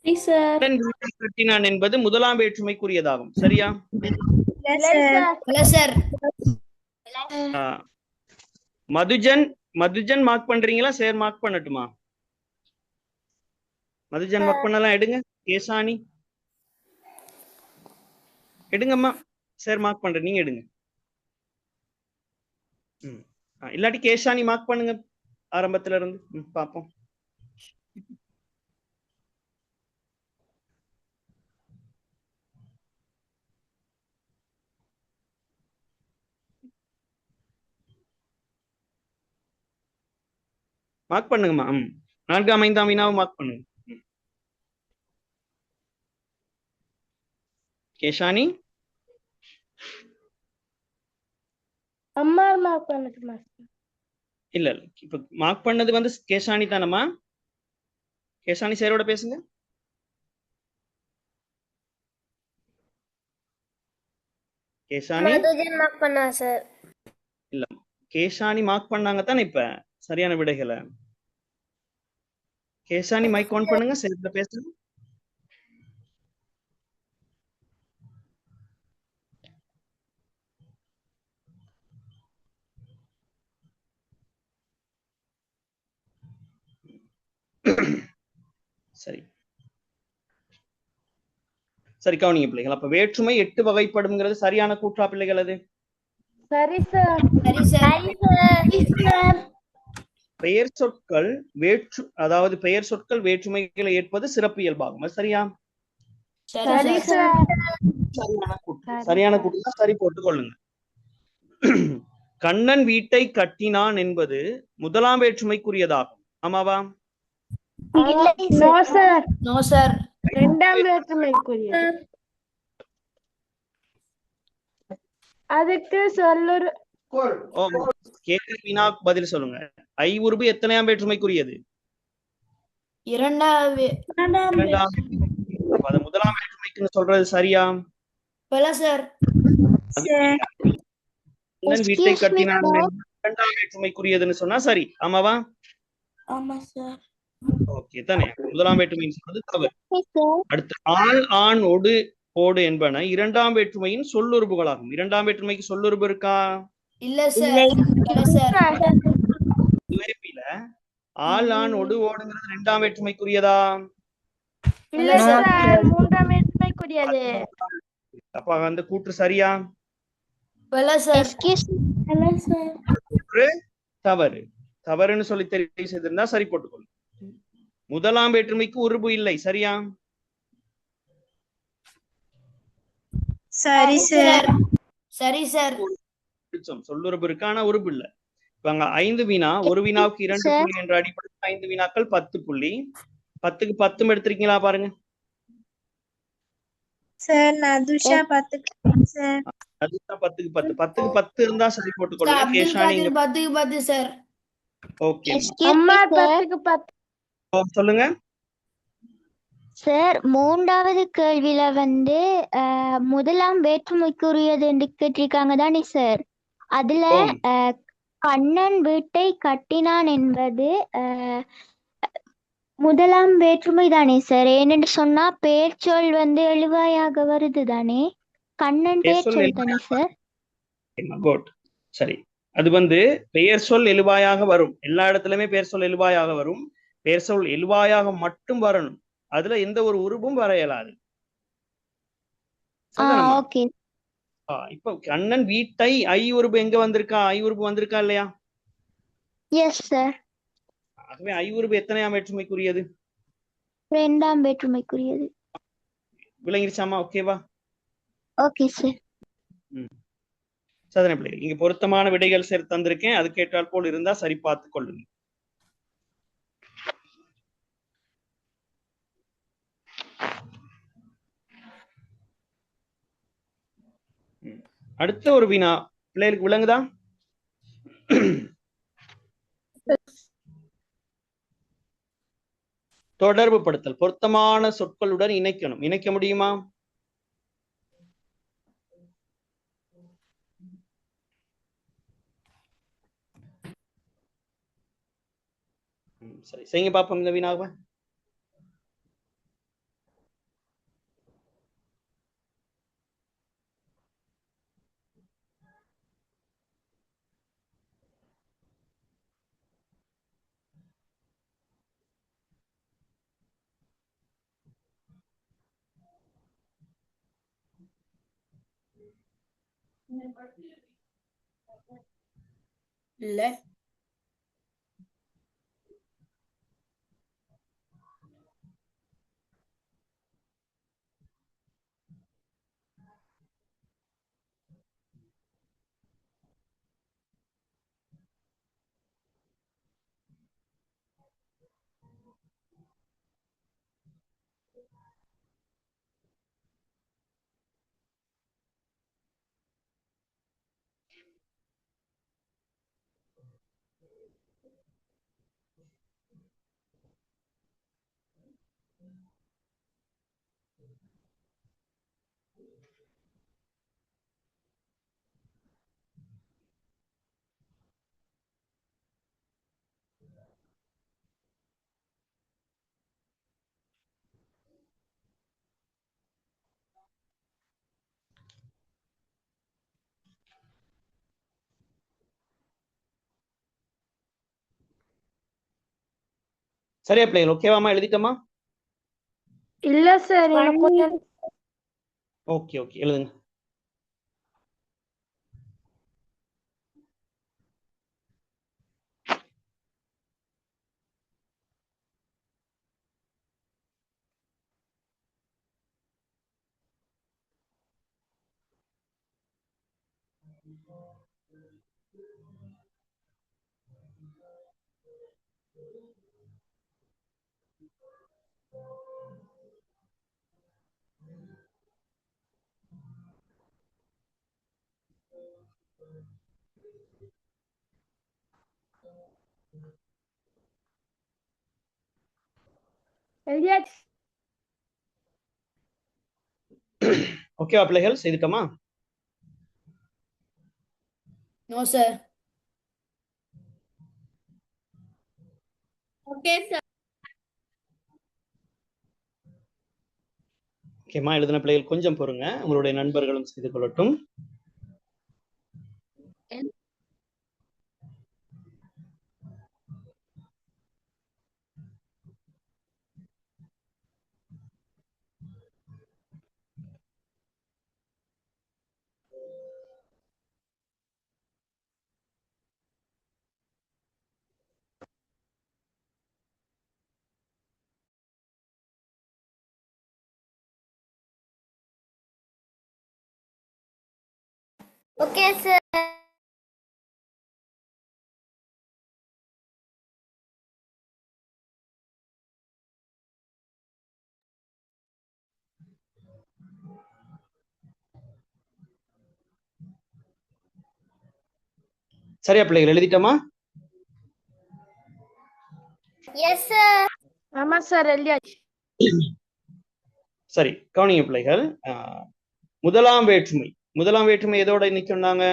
சரி சார். வீட்டை கட்டினான் என்பது முதலாம் வேற்றுமைக்குரியதாகும். சரியா? பிழை சார். மதுஜன் மார்க் பண்றீங்களா? சேர் மார்க் பண்ணட்டுமா? மதுஜன் மார்க் பண்ணலாம். எடுங்க. கேசானி எடுங்கம்மா. சேர் மார்க் பண்ற, நீங்க எடுங்க. இல்லாட்டி கேசானி மார்க் பண்ணுங்க ஆரம்பத்துல இருந்து. பாப்போம். மார்க் பண்ணுங்கம்மா. 4ஆம் 5ஆம் வினாவை மார்க் பண்ணுங்க. கேஷானி அம்மா மார்க் பண்ணட்டுமா? இல்ல, இப்ப மார்க் பண்ணது வந்து கேஷானி தானம்மா. கேஷானி சேரோட பேசுங்க. கேஷானி மார்க் பண்ணா சார். இல்ல, கேஷானி மார்க் பண்ணாங்க தானே இப்ப சரியான விடைகளை. கேஷானி மைக் ஆன் பண்ணுங்க, சேர்ந்து பேசுங்க. சரி சரி, கவனிங்க பிள்ளைகள். அப்ப வேற்றுமை 8 வகைப்படும்ங்கிறது சரியான கூற்றா பிள்ளைகள்? அது சரி சார். சரி சார். பெயர் சொற்கள் பெயர் சொற்கள் வேற்றுமைகளை ஏற்பது சிறப்பியல்பாகும். அது சரியா? சரி சார். சரியான கூற்று. சரி போட்டுக் கொள்ளுங்க. கண்ணன் வீட்டை கட்டினான் என்பது முதலாம் வேற்றுமைக்குரியதாகும். ஆமாவா? No sir. No sir. இரண்டாம் வேற்றுமைக்குரியது. அதுக்கு சொல்லு. கேட்கிற வினாக்கு பதில் சொல்லுங்க. ஐ உருபு எத்தனையாம் வேற்றுமைக்குரியது? இரண்டாம். அது முதலாம் வேற்றுமைக்குன்னு சொல்றது சரியா? பிழை சார். கண்ணன் வீட்டை கட்டினான் இரண்டாம் வேற்றுமைக்குரியதுன்னு சொன்னா சரி. ஆமாவா? ஆமா சார். ஓகே தானே. முதலாம் வேற்றுமை சொல்றது தவறு. அடுத்து ஆள் ஆண் ஒடு ஓடு என்பன இரண்டாம் வேற்றுமையின் சொல்லுறுப்புகளாகும். இரண்டாம் வேற்றுமைக்கு சொல்லுறுப்பு இருக்கா? இல்ல சார். பிழை சார். ஆள் ஆண் ஒடு ஓடுங்கிறது இரண்டாம் வேற்றுமைக்குரியதா? இல்ல சார், மூன்றாம் வேற்றுமைக்குரியது. அப்ப அந்த கூற்று சரியா? பிழை சார். கூற்று தவறு. தவறுன்னு சொல்லி தெரிவு செய்திருந்தா சரி போட்டுக்கொள்ளும். முதலாம் வேற்றுமைக்கு உருபு இல்லை. சரியா? சரி சார். சரி சார். சொல்லுறுப்பு இருக்கு, ஆனா உருபு இல்ல. இப்ப அங்க 5 வினா, ஒரு வினாவுக்கு 2 புள்ளி என்ற அடிப்படையில் 5 வினாக்கள் 10 புள்ளி. 10க்கு 10 எடுத்திருக்கீங்களா பாருங்க. சார் நதுஷா பாத்துக்கிறேன் சார். அதுதான் 10க்கு 10 10க்கு 10 இருந்தா சரி சார் போட்டுக்கொள்ளுங்க. அப்துல் கேஷானி காதிர் 10க்கு 10 சார். ஓகேம்மா. எஸ்கியூஸ் மீ அம்மா சார். 10க்கு 10. சொல்லுங்க. சார் மூன்றாவது கேள்வியில வந்து முதலாம் வேற்றுமைக்குரியது என்று கேட்டிருக்காங்க தானே சார். அதுல ஓம். கண்ணன் வீட்டை கட்டினான் என்பது முதலாம் வேற்றுமை தானே சார். ஏனென்று சொன்னா பெயர் சொல் வந்து எழுவாயாக வருது தானே. கண்ணன் பெயர் பெயர் சொல் சொல் தானே சார். குட். சரி. அது வந்து பெயர் சொல் எழுவாயாக வரும். எல்லா இடத்துலயுமே பெயர் சொல் எழுவாயாக வரும். பெயர் சொல் எழுவாயாக மட்டும் வரணும். அதுல எந்த ஒரு உருவும் வர இயலாது. சரிதானம்மா? ஓகே. இப்ப கண்ணன் வீட்டை ஐ உருவு எங்க வந்திருக்கா? ஐ உருவு வந்திருக்கா இல்லையா? Yes sir. ஆகவே ஐ உருவு எத்தனையாம் வேற்றுமைக்குரியது? இரண்டாம் வேற்றுமைக்குரியது. விளங்கிருச்சாமா? ஓகேவா? Okay sir. சாதனை பிள்ளைகள் இங்க பொருத்தமான விடைகள் சேர்த்து தந்திருக்கேன். அது கேட்டால் போல் இருந்தா சரி பார்த்து கொள்ளுங்க. அடுத்த ஒரு வினா பிள்ளைகளுக்கு விளங்குதா? தொடர்பு படுத்தல் பொருத்தமான சொற்களுடன் இணைக்கணும். இணைக்க முடியுமா? சரி செய்யுங்க பாப்போம் இந்த வினாவை. இல்ல சரியா பிள்ளைகள்? ஓகேவாமா? எழுதிட்டோமா? இல்ல சார் எனக்கு கொஞ்சம் ஓகே ஓகே எழுதுங்க. எழுதியாச்சு. ஓகேவா பிள்ளைகள்? செய்துட்டோமா? No sir. Okay sir. ஓகேமா எழுதின பிள்ளைகள் கொஞ்சம் பொறுங்க. உங்களுடைய நண்பர்களும் செய்து கொள்ளட்டும். Okay sir. சரியா பிள்ளைகள் எழுதிட்டோமா? ஆமா சார் எழுதியாச்சு. சரி, கவனிங்க பிள்ளைகள். முதலாம் வேற்றுமை எதோட இன்னைக்கு சொன்னாங்க?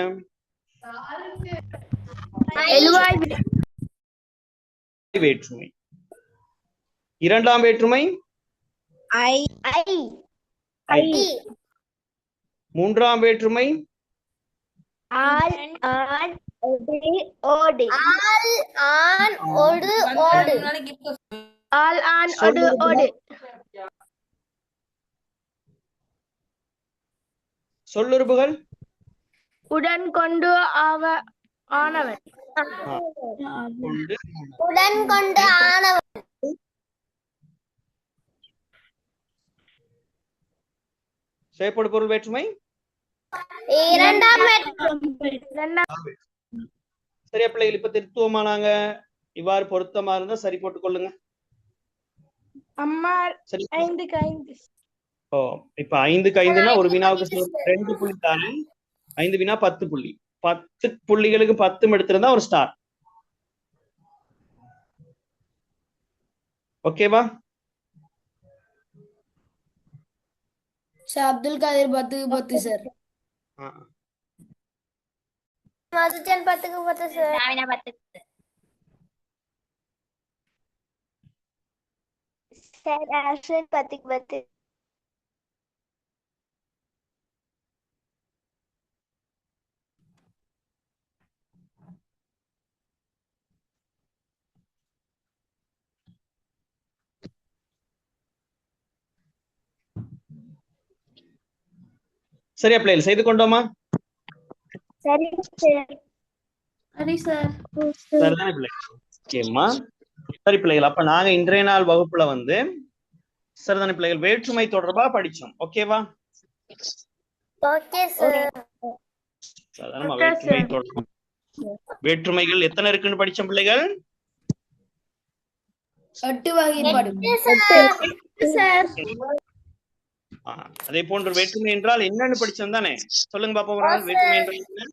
எழுவாய் வேற்றுமை. இரண்டாம் வேற்றுமை ஐ ஐ. மூன்றாம் வேற்றுமை ஆல் ஆன் ஒடு ஓடு ஆல் ஆன் ஒடு ஓடு. சொல்லுறுப்புகள் உடன் கொண்டு ஆனவன். கொண்டு செய்யப்படு பொருள் வேற்றுமை இரண்டாம் சரியா பிள்ளைகள்? இப்ப திருத்துவமா நாங்க இவ்வாறு பொருத்தமா இருந்தா சரி போட்டுக் கொள்ளுங்க. அம்மா சரி. 5க்கு 5. ஓ, இப்ப 5க்கு 5னா ஒரு வினாவுக்கு 2 புள்ளி தானே. 5 வினா 10 புள்ளி. 10 புள்ளிகளுக்கு 10 எடுத்திருந்தா ஒரு ஸ்டார். ஓகேவா? சார் அப்துல் காதிர் 10க்கு 10 சார். மதுஜன் 10க்கு 10 சார். நாவினா 10க்கு. சார் அஸ்வின் 10க்கு 10. சரியா பிள்ளைகள்? செய்து கொண்டோமா? சரி சார். சரி சார். சரிதானே பிள்ளைகள்? ஓகேம்மா. சரி பிள்ளைகள், அப்ப நாங்க இன்றைய நாள் வகுப்புல வந்து சரிதானே பிள்ளைகள் வேற்றுமை தொடர்பா படிச்சோம். ஓகேவா? Okay sir. சரிதானமா? வேற்றுமை தொடர்பு. வேற்றுமைகள் எத்தனை இருக்குன்னு படிச்சோம் பிள்ளைகள்? 8 வகைப்படும். சார் அதே போன்று வேற்றுமை என்றால் என்னன்னு படிச்சோம் தானே? சொல்லுங்க பாப்போம். ஒரு நாள் வேற்றுமை என்றால் என்ன?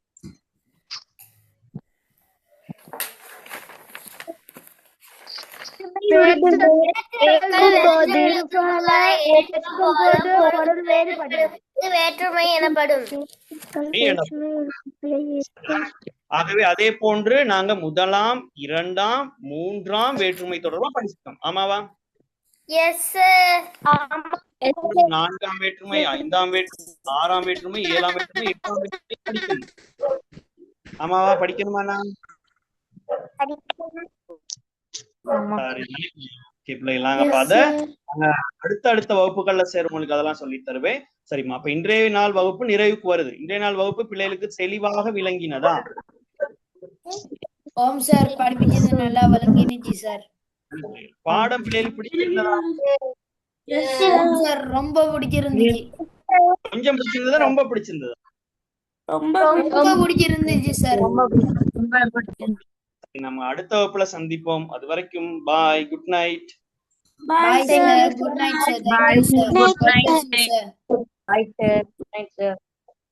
வேற்றுமை எனப்படும். ஆகவே அதே போன்று நாங்க முதலாம், இரண்டாம், மூன்றாம் வேற்றுமை தொடர்பா படிச்சிட்டோம். ஆமாவா? Yes sir. நான்காம் வேற்றுமை, ஐந்தாம் வேற்றுமை, ஆறாம் வேற்றுமை, ஏழாம் வேற்றுமை, எட்டாம் வேற்றுமை படிக்கணும். ஆமாவா? படிக்கணுமா? நான் அடுத்த வகுப்புகள்ல சேருவங்களுக்கு அதெல்லாம் சொல்லி தருவேன். சரிம்மா, அப்ப இன்றைய நாள் வகுப்பு நிறைவுக்கு வருது. இன்றைய நாள் வகுப்பு பிள்ளைகளுக்கு தெளிவாக விளங்கினதா? ஓம் சார், படிப்பிச்சது நல்லா விளங்கினுச்சு சார். பாடம் பிள்ளைகளுக்கு பிடிச்சிருந்ததா? ஓம் சார், ரொம்ப பிடிச்சிருந்துச்சு. கொஞ்சம் பிடிச்சிருந்ததா? ரொம்ப பிடிச்சிருந்ததா? ரொம்ப பிடிச்சிருந்துச்சு சார். நம்ம அடுத்த வகுப்புல சந்திப்போம். அது வரைக்கும் bye, good night. Bye sir, good night sir. Bye. Thank you, sir. Good night. God bless you, sir. Bye, sir. Good night, sir.